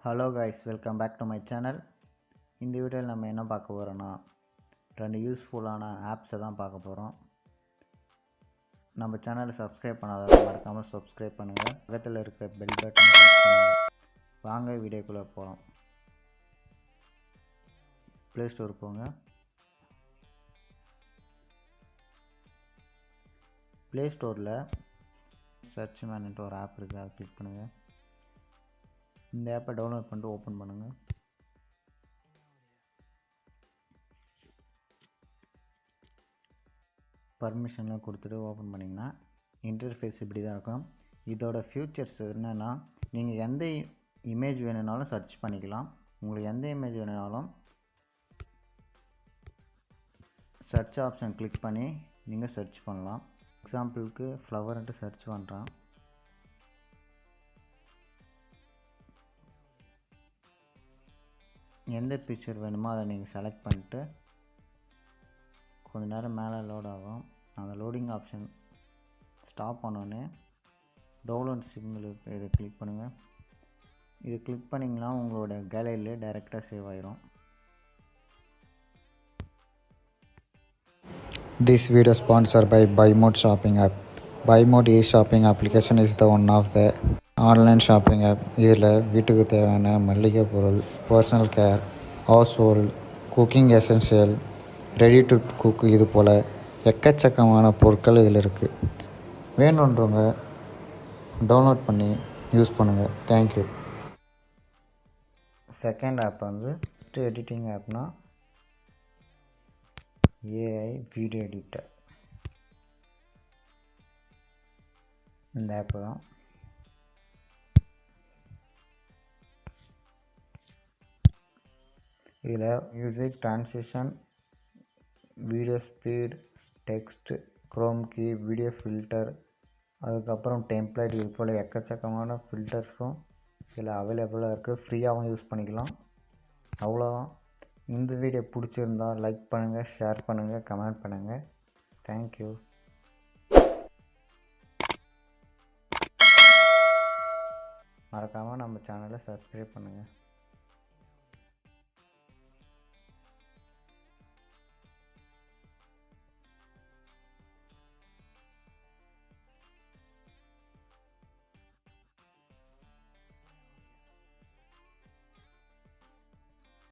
Hello guys, welcome back to my channel. இந்த வீடியோவில் நம்ம என்ன பார்க்க போகிறோன்னா, 2 யூஸ்ஃபுல்லான ஆப்ஸை தான் பார்க்க போகிறோம். நம்ம சேனலை சப்ஸ்கிரைப் பண்ணாதவங்க மறக்காமல் சப்ஸ்கிரைப் பண்ணுங்கள். பக்கத்தில் இருக்க பெல் பட்டன் கிளிக் பண்ணுங்கள். வாங்க வீடியோக்குள்ளே போகலாம். ப்ளே ஸ்டோர் போங்க. ப்ளே ஸ்டோரில் சர்ச் மேனுன்ட்டு ஒரு ஆப் இருக்குது, அதை கிளிக் பண்ணுங்கள். இந்த ஆப்பை டவுன்லோட் பண்ணிட்டு ஓப்பன் பண்ணுங்கள். பர்மிஷன்லாம் கொடுத்துட்டு ஓப்பன் பண்ணிங்கன்னா இன்டர்ஃபேஸ் இப்படி தான் இருக்கும். இதோட ஃபியூச்சர்ஸ் என்னென்னா, நீங்கள் எந்த இமேஜ் வேணும்னாலும் சர்ச் பண்ணிக்கலாம். உங்களுக்கு எந்த இமேஜ் வேணும்னாலும் சர்ச் ஆப்ஷன் கிளிக் பண்ணி நீங்கள் சர்ச் பண்ணலாம். எக்ஸாம்பிளுக்கு ஃப்ளவர்ன்ட்டு சர்ச் பண்ணுறேன். எந்த பிக்சர் வேணுமோ அதை நீங்கள் செலக்ட் பண்ணிட்டு கொஞ்ச நேரம் மேலே லோட் ஆகும். அந்த லோடிங் ஆப்ஷன் ஸ்டாப் பண்ணோன்னே டவுன்லோட் சிம்பிள் இதை கிளிக் பண்ணுங்கள். இது கிளிக் பண்ணிங்கன்னா உங்களோட கேலரியில் டைரெக்டாக சேவ் ஆயிரும். This video sponsored by BuyMode shopping app. BuyMode e-shopping application is the one of the online shopping app. இதில் வீட்டுக்கு தேவையான மளிகை பொருள், personal care, household, cooking essential, ready to cook, இது போல் எக்கச்சக்கமான பொருட்கள் இதில் இருக்குது. வேணுன்றவங்க டவுன்லோட் பண்ணி யூஸ் பண்ணுங்கள். தேங்க்யூ. செகண்ட் ஆப் வந்து ஃபஸ்ட்டு எடிட்டிங் ஆப்னா ஏஐ வீடியோ எடிட்டர். இந்த ஆப்பு தான். இதில் music, transition, video speed, text, chroma key, video filter, அதுக்கப்புறம் டெம்ப்ளேட், இது போல் எக்கச்சக்கமான ஃபில்டர்ஸும் இதில் அவைலபிளாக இருக்குது. ஃப்ரீயாகவும் யூஸ் பண்ணிக்கலாம். அவ்வளோதான். இந்த வீடியோ பிடிச்சிருந்தால் லைக் பண்ணுங்கள், ஷேர் பண்ணுங்கள், கமெண்ட் பண்ணுங்கள். தேங்க்யூ. மறக்காமல் நம்ம சேனலை சப்ஸ்கிரைப் பண்ணுங்கள்.